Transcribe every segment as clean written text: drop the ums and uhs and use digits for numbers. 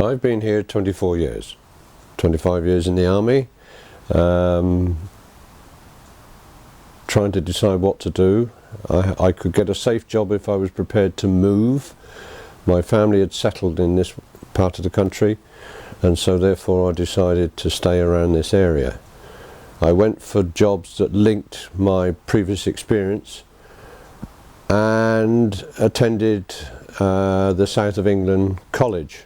I've been here 24 years, 25 years in the army, trying to decide what to do. I could get a safe job if I was prepared to move. My family had settled in this part of the country, and so therefore I decided to stay around this area. I went for jobs that linked my previous experience and attended the South of England College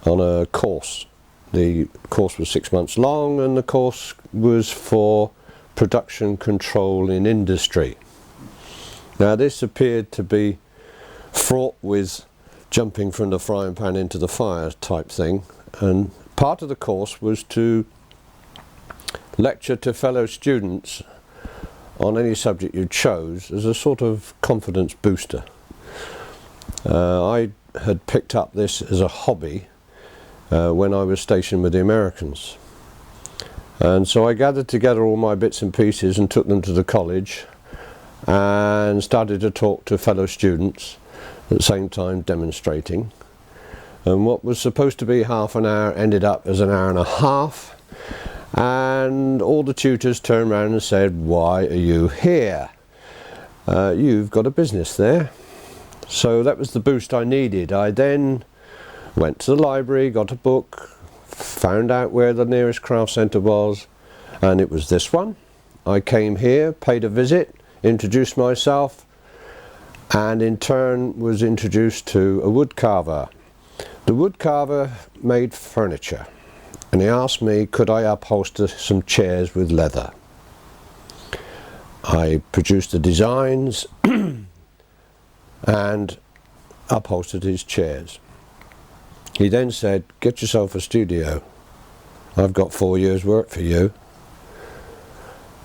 on a course. The course was 6 months long, and the course was for production control in industry. Now this appeared to be fraught with jumping from the frying pan into the fire type thing, and part of the course was to lecture to fellow students on any subject you chose as a sort of confidence booster. I had picked up this as a hobby when I was stationed with the Americans, and so I gathered together all my bits and pieces and took them to the college and started to talk to fellow students, at the same time demonstrating, and what was supposed to be half an hour ended up as an hour and a half, and all the tutors turned around and said, "Why are you here? You've got a business there." So that was the boost I needed. I then went to the library, got a book, found out where the nearest craft centre was, and it was this one. I came here, paid a visit, introduced myself, and in turn was introduced to a wood carver. The wood carver made furniture, and he asked me could I upholster some chairs with leather. I produced the designs and upholstered his chairs. He then said, "Get yourself a studio. I've got 4 years' work for you."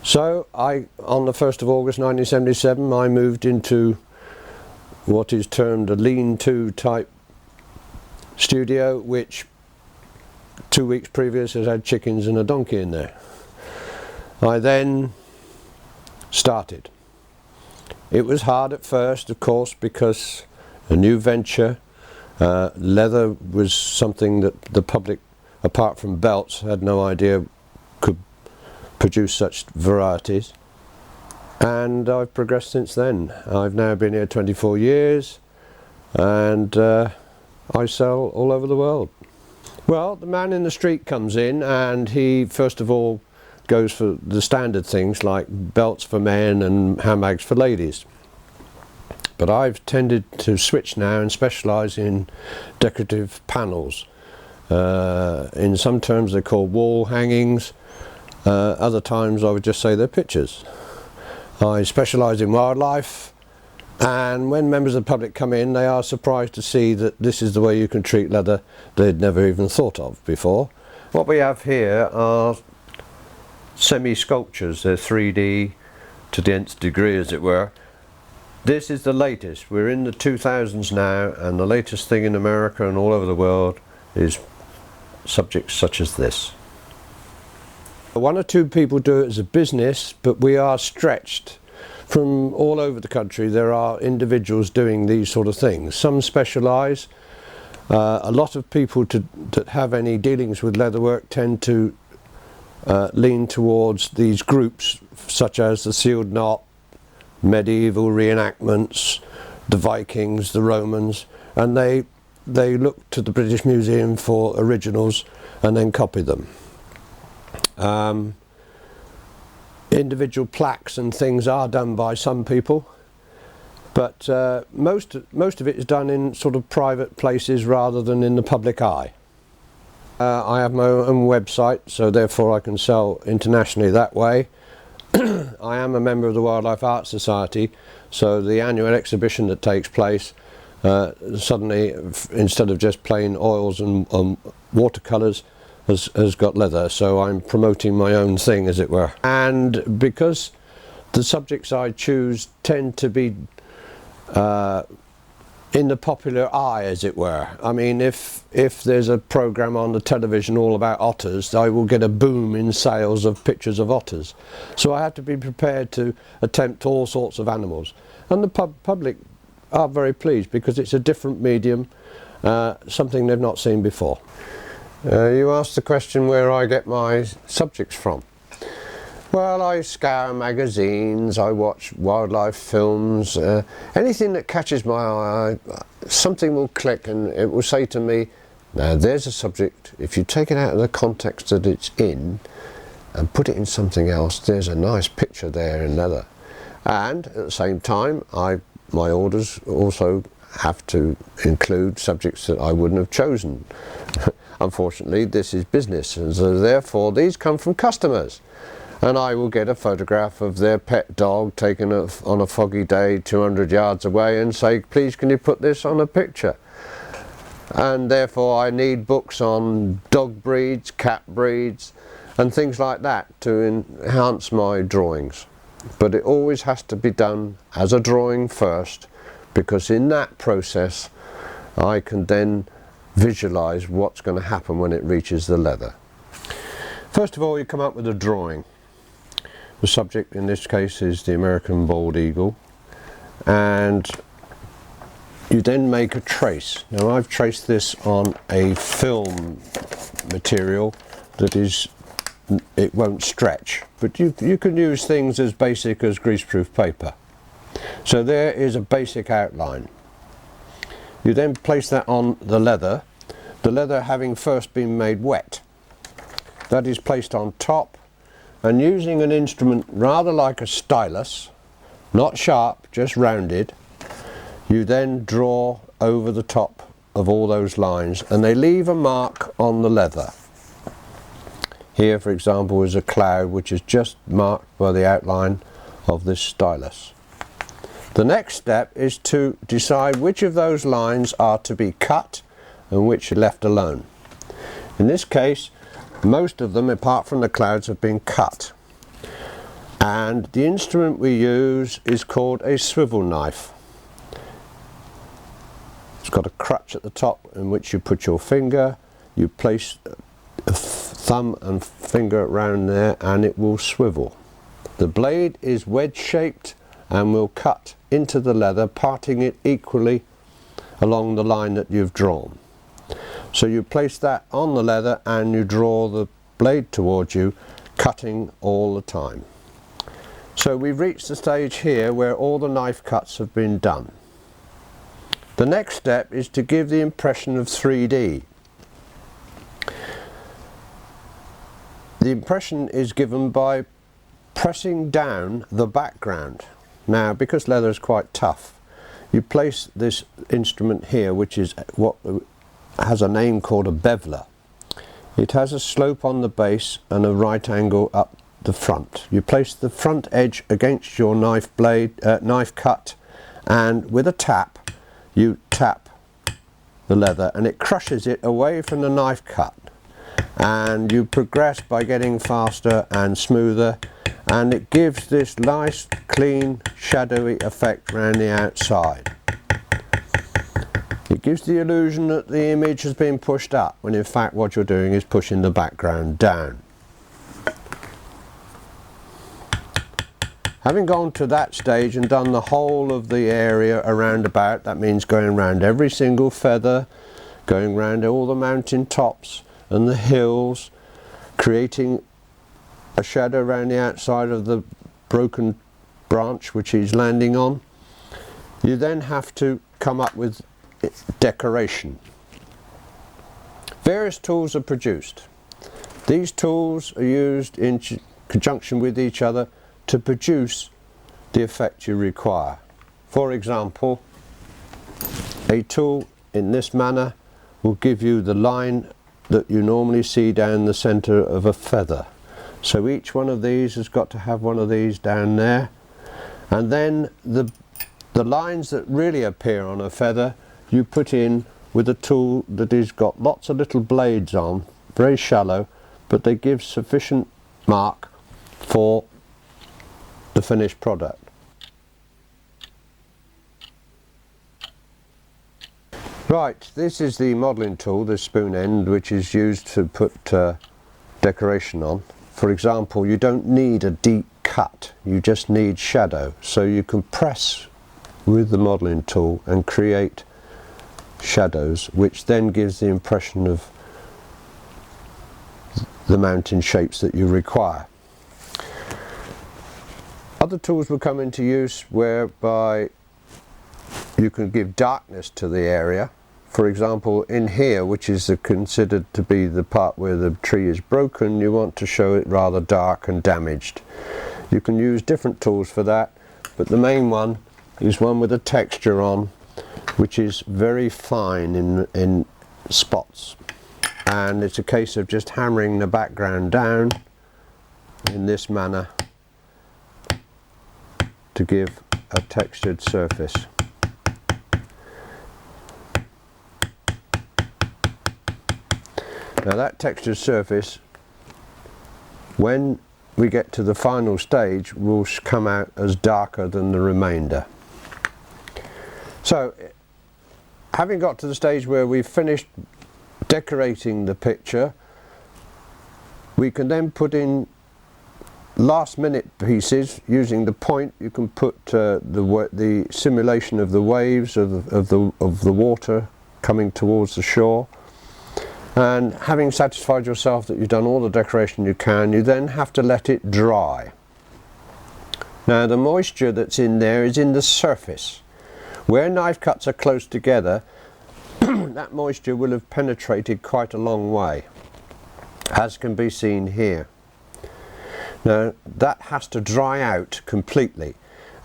So on the 1st of August 1977, I moved into what is termed a lean-to type studio, which 2 weeks previous has had chickens and a donkey in there. I then started. It was hard at first, of course, because a new venture. Leather was something that the public, apart from belts, had no idea could produce such varieties. And I've progressed since then. I've now been here 24 years, and I sell all over the world. Well, the man in the street comes in, and he first of all goes for the standard things like belts for men and handbags for ladies. But I've tended to switch now and specialise in decorative panels. In some terms they're called wall hangings, other times I would just say they're pictures. I specialise in wildlife, and when members of the public come in, they are surprised to see that this is the way you can treat leather they'd never even thought of before. What we have here are semi-sculptures. They're 3D to the nth degree, as it were. This is the latest. We're in the 2000s now, and the latest thing in America and all over the world is subjects such as this. One or two people do it as a business, but we are stretched from all over the country. There are individuals doing these sort of things. Some specialise. A lot of people that have any dealings with leatherwork tend to lean towards these groups, such as the Sealed Knot, medieval reenactments, the Vikings, the Romans, and they look to the British Museum for originals and then copy them. Individual plaques and things are done by some people, but most of it is done in sort of private places rather than in the public eye. I have my own website, so therefore I can sell internationally that way. I am a member of the Wildlife Art Society, so the annual exhibition that takes place, suddenly instead of just plain oils and watercolours has got leather, so I'm promoting my own thing, as it were. And because the subjects I choose tend to be in the popular eye, as it were. I mean, if there's a program on the television all about otters, I will get a boom in sales of pictures of otters. So I have to be prepared to attempt all sorts of animals. And the public are very pleased because it's a different medium, something they've not seen before. You asked the question where I get my subjects from. Well, I scour magazines, I watch wildlife films, anything that catches my eye, something will click and it will say to me, now there's a subject, if you take it out of the context that it's in and put it in something else, there's a nice picture there in leather. And at the same time, my orders also have to include subjects that I wouldn't have chosen. Unfortunately, this is business, and so therefore these come from customers. And I will get a photograph of their pet dog taken on a foggy day 200 yards away and say, please can you put this on a picture? And therefore I need books on dog breeds, cat breeds and things like that to enhance my drawings. But it always has to be done as a drawing first, because in that process I can then visualize what's going to happen when it reaches the leather. First of all, you come up with a drawing. The subject in this case is the American bald eagle, and you then make a trace. Now I've traced this on a film material that is, it won't stretch, but you can use things as basic as greaseproof paper. So there is a basic outline. You then place that on the leather having first been made wet. That is placed on top, and using an instrument rather like a stylus, not sharp, just rounded, you then draw over the top of all those lines and they leave a mark on the leather. Here, for example, is a cloud which is just marked by the outline of this stylus. The next step is to decide which of those lines are to be cut and which are left alone. In this case, most of them, apart from the clouds, have been cut. And the instrument we use is called a swivel knife. It's got a crutch at the top in which you put your finger, you place a thumb and finger around there and it will swivel. The blade is wedge shaped and will cut into the leather, parting it equally along the line that you've drawn. So you place that on the leather and you draw the blade towards you, cutting all the time. So we've reached the stage here where all the knife cuts have been done. The next step is to give the impression of 3D. The impression is given by pressing down the background. Now, because leather is quite tough, you place this instrument here, which is what has a name called a beveler. It has a slope on the base and a right angle up the front. You place the front edge against your knife cut, and with a tap you tap the leather and it crushes it away from the knife cut, and you progress by getting faster and smoother, and it gives this nice clean shadowy effect around the outside. It gives the illusion that the image has been pushed up, when in fact what you're doing is pushing the background down. Having gone to that stage and done the whole of the area around about, that means going around every single feather, going around all the mountain tops and the hills, creating a shadow around the outside of the broken branch which he's landing on, you then have to come up with decoration. Various tools are produced. These tools are used in conjunction with each other to produce the effect you require. For example, a tool in this manner will give you the line that you normally see down the center of a feather. So each one of these has got to have one of these down there, and then the lines that really appear on a feather you put in with a tool that has got lots of little blades on, very shallow, but they give sufficient mark for the finished product. Right, this is the modelling tool, the spoon end, which is used to put decoration on. For example, you don't need a deep cut, you just need shadow. So you can press with the modelling tool and create shadows, which then gives the impression of the mountain shapes that you require. Other tools will come into use whereby you can give darkness to the area. For example, in here, which is considered to be the part where the tree is broken, you want to show it rather dark and damaged. You can use different tools for that, but the main one is one with a texture on, which is very fine in spots. And it's a case of just hammering the background down in this manner to give a textured surface. Now that textured surface, when we get to the final stage, will come out as darker than the remainder. So, having got to the stage where we've finished decorating the picture, we can then put in last minute pieces using the point. You can put the simulation of the waves of the water coming towards the shore. And having satisfied yourself that you've done all the decoration you can, you then have to let it dry. Now the moisture that's in there is in the surface. Where knife cuts are close together, that moisture will have penetrated quite a long way, as can be seen here. Now that has to dry out completely,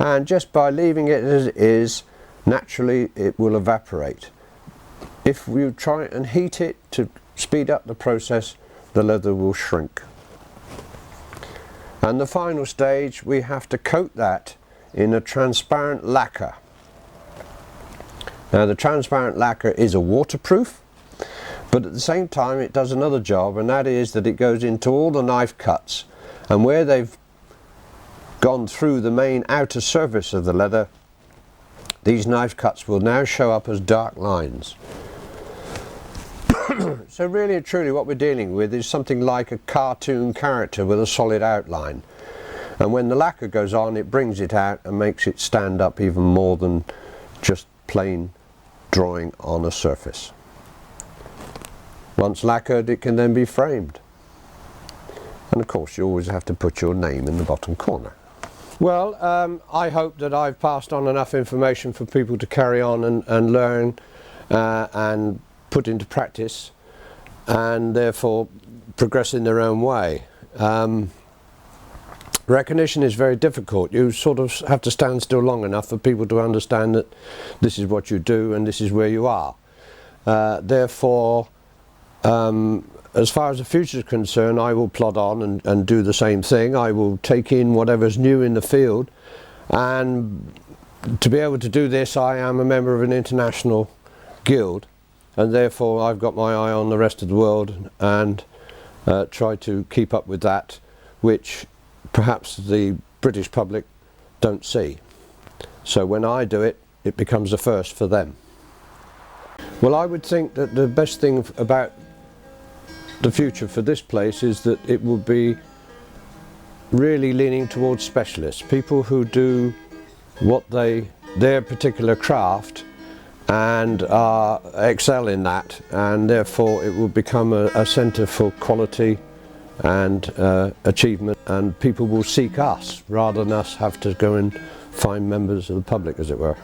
and just by leaving it as it is, naturally it will evaporate. If you try and heat it to speed up the process, the leather will shrink. And the final stage, we have to coat that in a transparent lacquer. Now the transparent lacquer is a waterproof, but at the same time it does another job, and that is that it goes into all the knife cuts, and where they've gone through the main outer surface of the leather, these knife cuts will now show up as dark lines. So really and truly what we're dealing with is something like a cartoon character with a solid outline, and when the lacquer goes on, it brings it out and makes it stand up even more than just plain drawing on a surface. Once lacquered, it can then be framed, and of course you always have to put your name in the bottom corner. Well, I hope that I've passed on enough information for people to carry on and learn and put into practice, and therefore progress in their own way. Recognition is very difficult. You sort of have to stand still long enough for people to understand that this is what you do and this is where you are. Therefore, as far as the future is concerned, I will plod on and do the same thing. I will take in whatever's new in the field, and to be able to do this, I am a member of an international guild, and therefore I've got my eye on the rest of the world and try to keep up with that, which perhaps the British public don't see. So when I do it, it becomes a first for them. Well, I would think that the best thing about the future for this place is that it will be really leaning towards specialists, people who do their particular craft and excel in that, and therefore it will become a centre for quality and achievement, and people will seek us rather than us have to go and find members of the public, as it were.